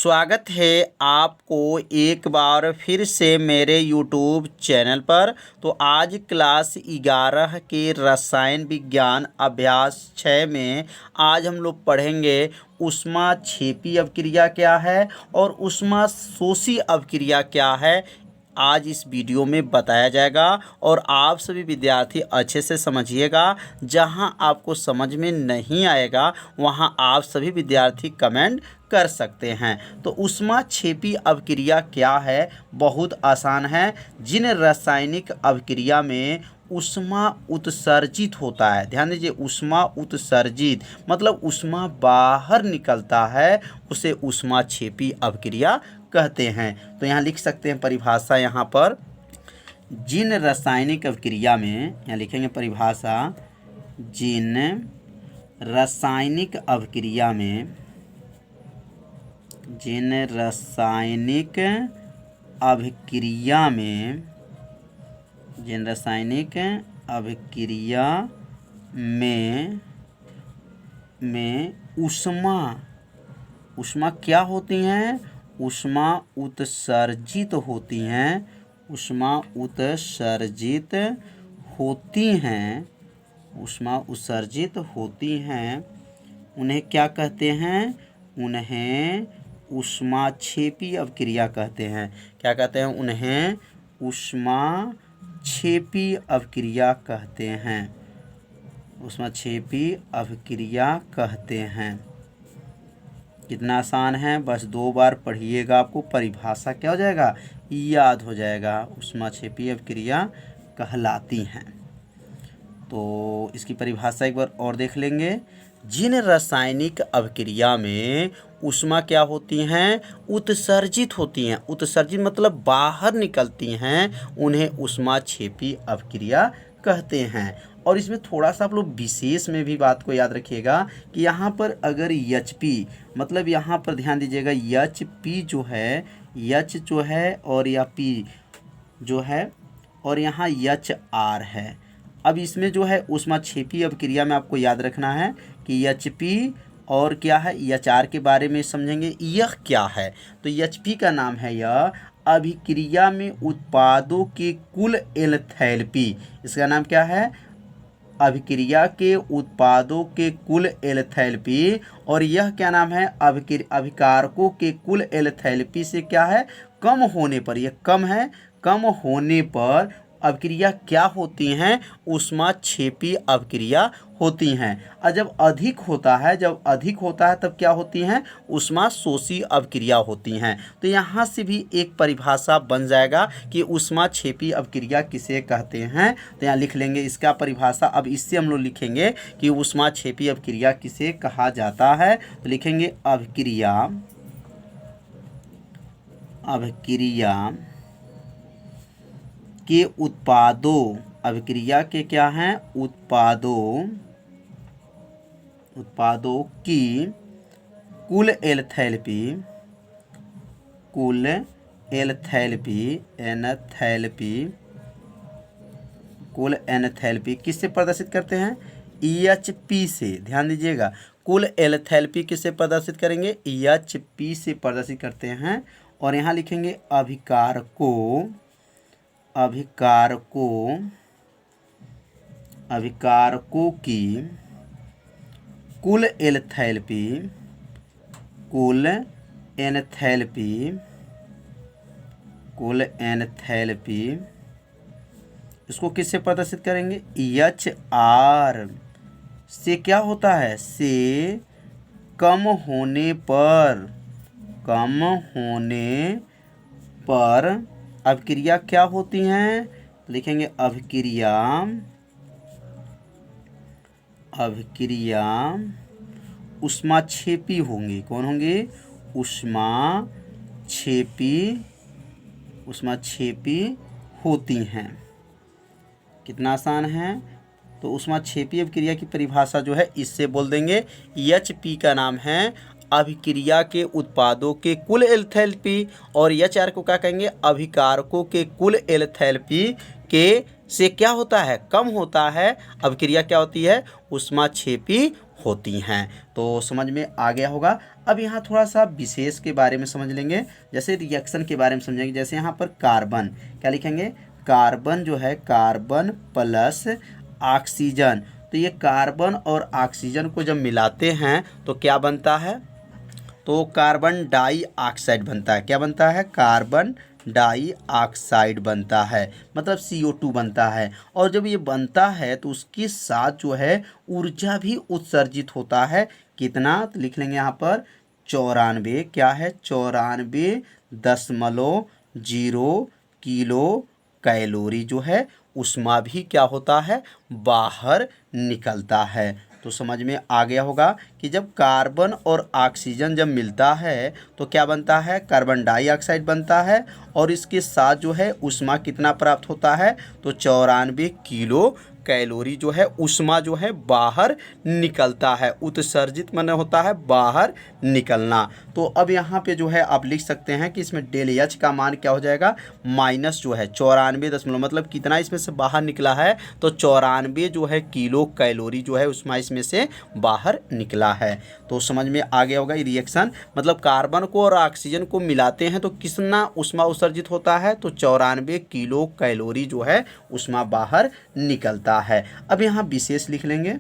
स्वागत है आपको एक बार फिर से मेरे YouTube चैनल पर। तो आज क्लास 11 के रसायन विज्ञान अभ्यास 6 में आज हम लोग पढ़ेंगे ऊष्माक्षेपी अभिक्रिया क्या है और ऊष्माशोषी अभिक्रिया क्या है। आज इस वीडियो में बताया जाएगा और आप सभी विद्यार्थी अच्छे से समझिएगा। जहां आपको समझ में नहीं आएगा वहां आप सभी विद्यार्थी कमेंट कर सकते हैं। तो ऊष्माक्षेपी अभिक्रिया क्या है, बहुत आसान है। जिन रासायनिक अभिक्रिया में ऊष्मा उत्सर्जित होता है, ध्यान दीजिए, ऊष्मा उत्सर्जित मतलब ऊष्मा बाहर निकलता है, उसे ऊष्माक्षेपी अभिक्रिया कहते हैं। तो यहाँ लिख सकते हैं परिभाषा, यहाँ पर जिन रासायनिक अभिक्रिया में, यहाँ लिखेंगे परिभाषा, जिन रासायनिक अभिक्रिया में, जिन रासायनिक अभिक्रिया में, जिन रासायनिक अभिक्रिया में ऊष्मा क्या होती हैं, ऊष्मा उत्सर्जित होती हैं, ऊष्मा उत्सर्जित होती हैं, ऊष्मा उत्सर्जित होती हैं, उन्हें क्या कहते हैं, उन्हें ऊष्माक्षेपी अभिक्रिया कहते हैं। क्या कहते हैं, उन्हें ऊष्माक्षेपी अभिक्रिया कहते हैं, ऊष्माक्षेपी अभिक्रिया कहते हैं। कितना आसान है, बस 2 बार पढ़िएगा, आपको परिभाषा क्या हो जाएगा, याद हो जाएगा। ऊष्माक्षेपी अभिक्रिया कहलाती हैं। तो इसकी परिभाषा एक बार और देख लेंगे। जिन रासायनिक अभिक्रिया में ऊष्मा क्या होती हैं, उत्सर्जित होती हैं, उत्सर्जित मतलब बाहर निकलती हैं, उन्हें ऊष्माक्षेपी अभिक्रिया कहते हैं। और इसमें थोड़ा सा आप लोग विशेष में भी बात को याद रखिएगा कि यहाँ पर अगर Hp मतलब यहाँ पर ध्यान दीजिएगा, Hp जो है, H जो है और या P जो है और यहाँ HR है। अब इसमें जो है ऊष्माक्षेपी अभिक्रिया में आपको याद रखना है कि Hp और क्या है, HR के बारे में समझेंगे। यह क्या है, तो Hp का नाम है यह अभिक्रिया में उत्पादों के कुल एंथैल्पी। इसका नाम क्या है, अभिक्रिया के उत्पादों के कुल एंथैल्पी। और यह क्या नाम है, अभिकारकों के कुल एंथैल्पी से क्या है, कम होने पर, यह कम है, कम होने पर अभिक्रिया क्या होती हैं, ऊष्माक्षेपी अभिक्रिया होती हैं। और जब अधिक होता है, जब अधिक होता है तब क्या होती हैं, ऊष्माशोषी अभिक्रिया होती हैं। तो यहाँ से भी एक परिभाषा बन जाएगा कि ऊष्माक्षेपी अभिक्रिया किसे कहते हैं। तो यहाँ लिख लेंगे इसका परिभाषा। अब इससे हम लोग लिखेंगे कि ऊष्माक्षेपी अभिक्रिया किसे कहा जाता है। तो लिखेंगे अभिक्रिया, अभिक्रिया के उत्पादों, अभिक्रिया के क्या हैं, उत्पादों, उत्पादों की कुल एंथैल्पी, कुल एंथैल्पी, एंथैल्पी, कुल एंथैल्पी किससे प्रदर्शित करते हैं, Hp से। ध्यान दीजिएगा, कुल एंथैल्पी किससे प्रदर्शित करेंगे, Hp से प्रदर्शित करते हैं। और यहाँ लिखेंगे अभिकारकों, अभिकारकों, अभिकारकों की कुल एंथैल्पी, कुल एंथैल्पी, कुल एंथैल्पी, इसको किससे प्रदर्शित करेंगे, HR से क्या होता है, से कम होने पर, कम होने पर अभिक्रिया क्या होती हैं। लिखेंगे अभिक्रिया, अभिक्रिया ऊष्माक्षेपी होंगी। कौन होंगे, ऊष्माक्षेपी, ऊष्माक्षेपी होती हैं। कितना आसान है। तो ऊष्माक्षेपी अभिक्रिया की परिभाषा जो है इससे बोल देंगे। Hp का नाम है अभिक्रिया के उत्पादों के कुल एंथैल्पी और HR को क्या कहेंगे, अभिकारकों के कुल एंथैल्पी के से क्या होता है, कम होता है। अभिक्रिया क्या होती है, ऊष्माक्षेपी होती हैं। तो समझ में आ गया होगा। अब यहाँ थोड़ा सा विशेष के बारे में समझ लेंगे, जैसे रिएक्शन के बारे में समझेंगे। जैसे यहाँ पर कार्बन, क्या लिखेंगे, कार्बन जो है कार्बन प्लस ऑक्सीजन। तो ये कार्बन और ऑक्सीजन को जब मिलाते हैं तो क्या बनता है, तो कार्बन डाइऑक्साइड बनता है। क्या बनता है, कार्बन डाइऑक्साइड बनता है, मतलब CO2 बनता है। और जब ये बनता है तो उसके साथ जो है ऊर्जा भी उत्सर्जित होता है। कितना, तो लिख लेंगे यहाँ पर 94, क्या है, 94.0 किलो कैलोरी जो है ऊष्मा भी क्या होता है, बाहर निकलता है। तो समझ में आ गया होगा कि जब कार्बन और ऑक्सीजन जब मिलता है तो क्या बनता है, कार्बन डाइऑक्साइड बनता है। और इसके साथ जो है ऊष्मा कितना प्राप्त होता है, तो 94 किलो कैलोरी जो है ऊष्मा जो है बाहर निकलता है। उत्सर्जित माने होता है बाहर निकलना। तो अब यहाँ पे जो है आप लिख सकते हैं कि इसमें डेल एच का मान क्या हो जाएगा, माइनस जो है 94 मतलब कितना इसमें से बाहर निकला है, तो 94 जो है किलो कैलोरी जो है ऊष्मा इसमें से बाहर निकला है। तो समझ में आ गया होगा। ये रिएक्शन मतलब कार्बन को और ऑक्सीजन को मिलाते हैं तो कितना ऊष्मा उत्सर्जित होता है, तो 94 किलो कैलोरी जो है ऊष्मा बाहर निकलता है। अब यहाँ विशेष लिख लेंगे।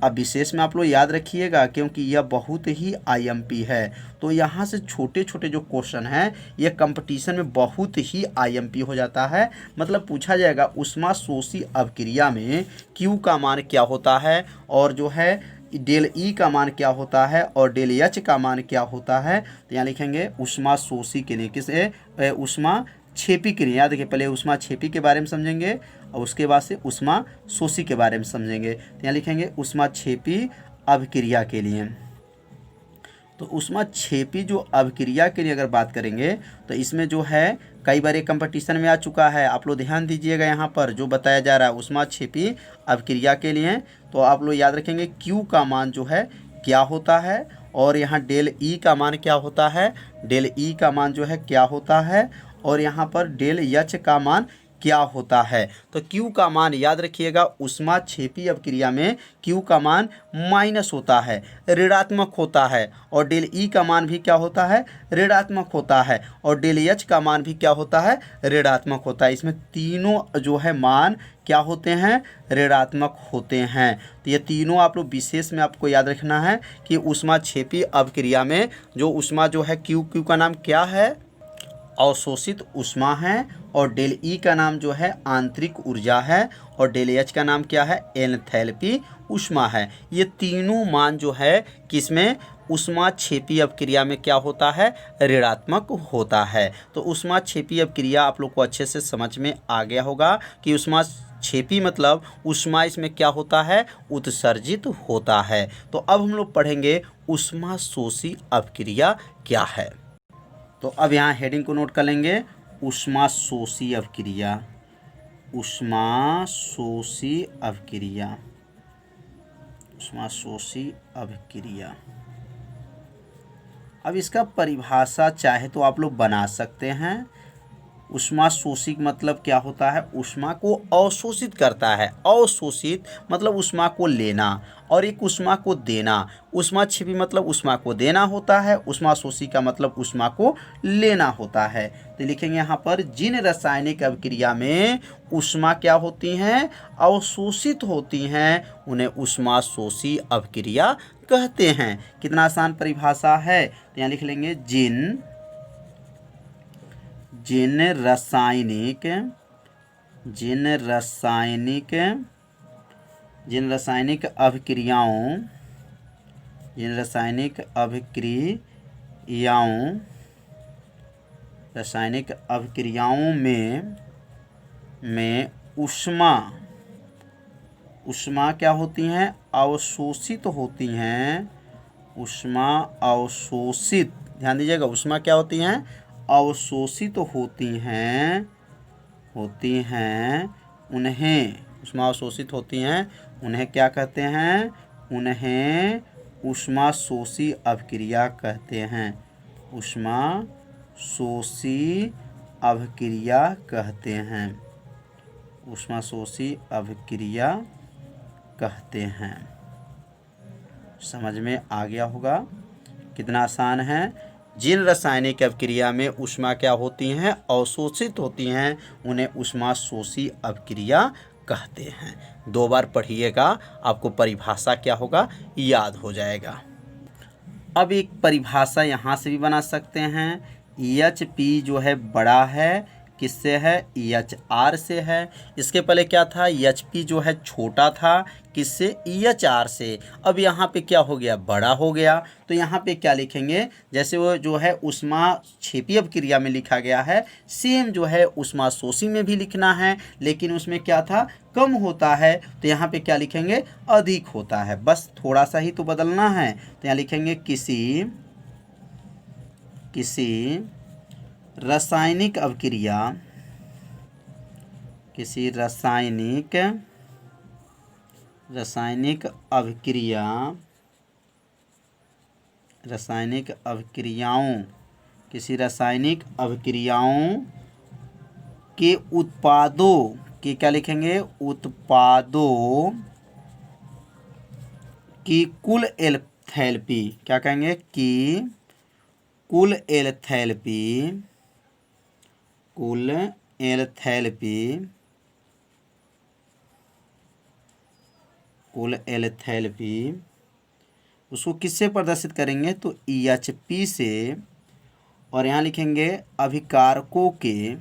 अब विशेष में आप लोग याद रखिएगा क्योंकि यह बहुत ही IMP है। तो यहाँ से छोटे छोटे जो क्वेश्चन हैं ये कंपटीशन में बहुत ही IMP हो जाता है। मतलब पूछा जाएगा ऊष्मा शोषी अभिक्रिया में Q का मान क्या होता है, और जो है डेल E का मान क्या होता है, और डेल H का मान क्या होता है। तो यहाँ लिखेंगे ऊष्मा शोषी के लिए किसे, ऊष्मा छेपी के लिए। याद रखिए, पहले ऊष्मा छेपी के बारे में समझेंगे और उसके बाद से ऊष्मा शोषी के बारे में समझेंगे। तो यहाँ लिखेंगे ऊष्मा छेपी अभिक्रिया के लिए। तो ऊष्मा छेपी जो अभिक्रिया के लिए अगर बात करेंगे तो इसमें जो है कई बार एक कंपटीशन में आ चुका है। आप लोग ध्यान दीजिएगा यहाँ पर जो बताया जा रहा है ऊष्मा छेपी अभिक्रिया के लिए। तो आप लोग याद रखेंगे Q का मान जो है क्या होता है, और यहाँ डेल E का मान क्या होता है, डेल E का मान जो है क्या होता है, और यहाँ पर डेल H का मान क्या होता है। तो Q का मान याद रखिएगा, ऊष्मा छेपी अभिक्रिया में Q का मान माइनस होता है, ऋणात्मक होता है। और डेल E का मान भी क्या होता है, ऋणात्मक होता है। और डेल H का मान भी क्या होता है, ऋणात्मक होता है। इसमें तीनों जो है मान क्या होते हैं, ऋणात्मक होते हैं। तो ये तीनों आप लोग विशेष में आपको याद रखना है कि ऊष्मा छेपी अभिक्रिया में जो ऊष्मा जो है Q का नाम क्या है, अवशोषित ऊष्मा है। और डेल E का नाम जो है आंतरिक ऊर्जा है। और डेल H का नाम क्या है, एंथैल्पी ऊष्मा है। ये तीनों मान जो है किसमें, ऊष्मा छेपी अभिक्रिया में क्या होता है, ऋणात्मक होता है। तो ऊष्मा छेपी अभिक्रिया आप लोग को अच्छे से समझ में आ गया होगा कि ऊष्मा छेपी मतलब ऊष्मा इसमें क्या होता है, उत्सर्जित होता है। तो अब हम लोग पढ़ेंगे ऊष्मा शोषी अभिक्रिया क्या है। तो अब यहाँ हेडिंग को नोट कर लेंगे, ऊष्मा शोषी अभिक्रिया, ऊष्मा शोषी अभिक्रिया, ऊष्मा शोषी अभिक्रिया। अब इसका परिभाषा चाहे तो आप लोग बना सकते हैं। ऊष्मा शोषी मतलब क्या होता है, ऊष्मा को अवशोषित करता है। अवशोषित मतलब ऊष्मा को लेना, और एक ऊष्मा को देना। ऊष्मा छेपी मतलब ऊष्मा को देना होता है, ऊष्मा शोषी का मतलब ऊष्मा को लेना होता है। तो लिखेंगे यहाँ पर, जिन रासायनिक अभिक्रिया में ऊष्मा क्या होती हैं, अवशोषित होती हैं, उन्हें ऊष्मा शोषी अभिक्रिया कहते हैं। कितना आसान परिभाषा है। तो यहाँ लिख लेंगे, जिन रासायनिक अभिक्रियाओं में ऊष्मा क्या होती हैं, अवशोषित होती हैं। ऊष्मा अवशोषित, ध्यान दीजिएगा, ऊष्मा क्या होती हैं, अवशोषित होती हैं। उन्हें ऊष्मा अवशोषित होती हैं, उन्हें क्या कहते हैं, उन्हें ऊष्मा शोषी अभिक्रिया कहते हैं। ऊष्मा शोषी अभिक्रिया कहते हैं। ऊष्मा शोषी अभिक्रिया कहते हैं। समझ में आ गया होगा कितना आसान है। जिन रासायनिक अभिक्रिया में ऊष्मा क्या होती हैं, अवशोषित होती हैं, उन्हें ऊष्माशोषी अभिक्रिया कहते हैं। 2 बार पढ़िएगा, आपको परिभाषा क्या होगा याद हो जाएगा। अब एक परिभाषा यहाँ से भी बना सकते हैं। Hp जो है बड़ा है, किससे है, Hr से है। इसके पहले क्या था, Hp जो है छोटा था, किससे, Hr से। अब यहाँ पे क्या हो गया, बड़ा हो गया। तो यहाँ पे क्या लिखेंगे, जैसे वो जो है ऊष्माक्षेपी अभिक्रिया में लिखा गया है, सेम जो है ऊष्माशोषी में भी लिखना है, लेकिन उसमें क्या था, कम होता है। तो यहाँ पे क्या लिखेंगे, अधिक होता है। बस थोड़ा सा ही तो बदलना है। तो यहाँ लिखेंगे किसी रासायनिक अभिक्रिया, किसी रासायनिक अभिक्रियाओं के उत्पादों के क्या लिखेंगे, उत्पादों की कुल एंथैल्पी, क्या कहेंगे, कि कुल एंथैल्पी उसको किससे प्रदर्शित करेंगे, तो Hp से। और यहाँ लिखेंगे अभिकारकों की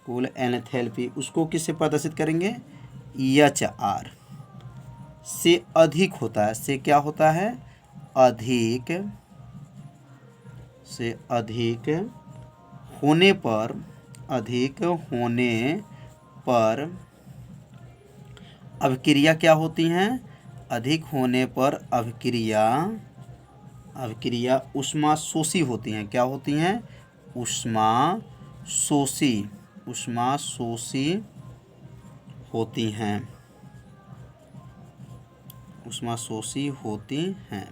कुल एंथैल्पी उसको किससे प्रदर्शित करेंगे, Hr से अधिक होता है। से क्या होता है, अधिक होने पर अभिक्रिया क्या होती हैं, अधिक होने पर अभिक्रिया ऊष्माशोषी होती हैं। क्या होती हैं, ऊष्माशोषी होती हैं।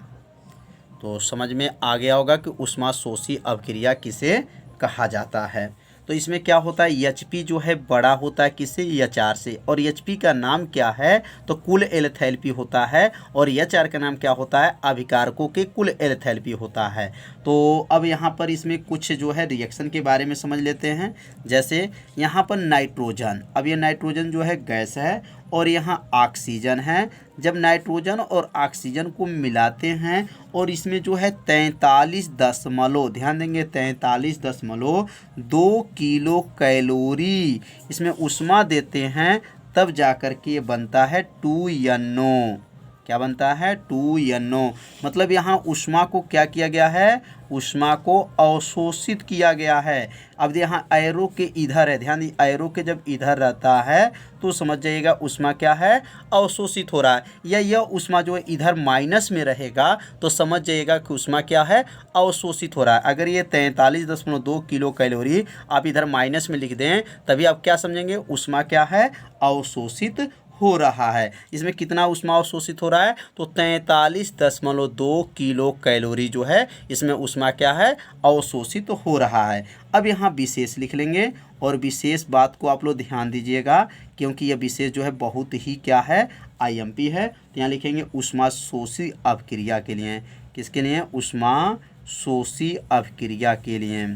तो समझ में आ गया होगा कि ऊष्माशोषी अभिक्रिया किसे कहा जाता है। तो इसमें क्या होता है, Hp जो है बड़ा होता है किससे, Hr से। और Hp का नाम क्या है, तो कुल एंथैल्पी होता है। और Hr का नाम क्या होता है, अभिकारकों के कुल एंथैल्पी होता है। तो अब यहाँ पर इसमें कुछ जो है रिएक्शन के बारे में समझ लेते हैं। जैसे यहाँ पर नाइट्रोजन, अब ये नाइट्रोजन जो है गैस है और यहाँ ऑक्सीजन है। जब नाइट्रोजन और ऑक्सीजन को मिलाते हैं और इसमें जो है 43 ध्यान देंगे 43.2 किलो कैलोरी इसमें ऊष्मा देते हैं, तब जाकर के ये बनता है 2NO। क्या बनता है, 2NO। मतलब यहाँ ऊष्मा को क्या किया गया है, ऊष्मा को अवशोषित किया गया है। अब यहाँ एरो के इधर है, ध्यान दीजिए, एरो के जब इधर रहता है तो समझ जाइएगा ऊष्मा क्या है, अवशोषित हो रहा है। या यह ऊष्मा जो है इधर माइनस में रहेगा तो समझ जाइएगा कि ऊष्मा क्या है, अवशोषित हो रहा है। अगर ये 43.2 किलो कैलोरी आप इधर माइनस में लिख दें, तभी आप क्या समझेंगे, ऊष्मा क्या है, अवशोषित हो रहा है। इसमें कितना ऊष्मा अवशोषित हो रहा है, तो 43.2 किलो कैलोरी जो है इसमें ऊष्मा क्या है, अवशोषित हो रहा है। अब यहाँ विशेष लिख लेंगे और विशेष बात को आप लोग ध्यान दीजिएगा, क्योंकि यह विशेष जो है बहुत ही क्या है, IMP है। तो यहाँ लिखेंगे ऊष्माशोषी अभिक्रिया के लिए। किसके लिए, ऊष्माशोषी अभिक्रिया के लिए,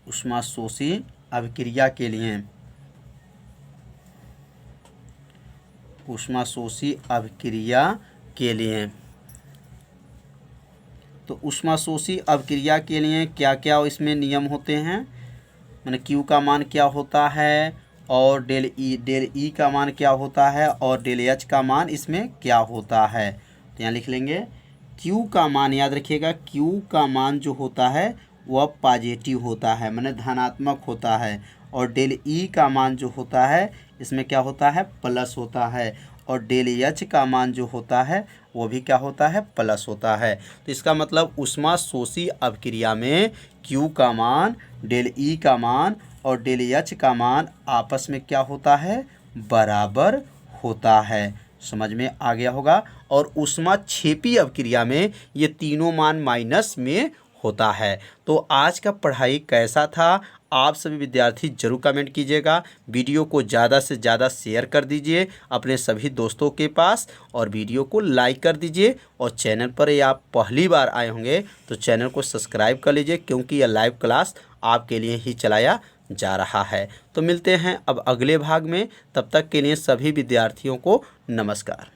ऊष्माशोषी अभिक्रिया के लिए, ऊष्माशोषी अभिक्रिया के लिए। तो ऊष्माशोषी अभिक्रिया के लिए क्या क्या इसमें नियम होते हैं, मैंने Q का मान क्या होता है और डेल ई का मान क्या होता है और डेल H का मान इसमें क्या होता है। तो यहाँ लिख लेंगे Q का मान, याद रखिएगा Q का मान जो होता है वह पॉजिटिव होता है, माने धनात्मक होता है। और डेल ई का मान जो होता है इसमें क्या होता है, प्लस होता है। और डेल H का मान जो होता है वो भी क्या होता है, प्लस होता है। तो इसका मतलब ऊष्माशोषी अभिक्रिया में Q का मान, डेल ई का मान और डेल H का मान आपस में क्या होता है, बराबर होता है। समझ में आ गया होगा। और ऊष्माक्षेपी अभिक्रिया में ये तीनों मान माइनस में होता है। तो आज का पढ़ाई कैसा था, आप सभी विद्यार्थी जरूर कमेंट कीजिएगा। वीडियो को ज़्यादा से ज़्यादा शेयर कर दीजिए अपने सभी दोस्तों के पास, और वीडियो को लाइक कर दीजिए। और चैनल पर ये आप पहली बार आए होंगे तो चैनल को सब्सक्राइब कर लीजिए, क्योंकि यह लाइव क्लास आपके लिए ही चलाया जा रहा है। तो मिलते हैं अब अगले भाग में, तब तक के लिए सभी विद्यार्थियों को नमस्कार।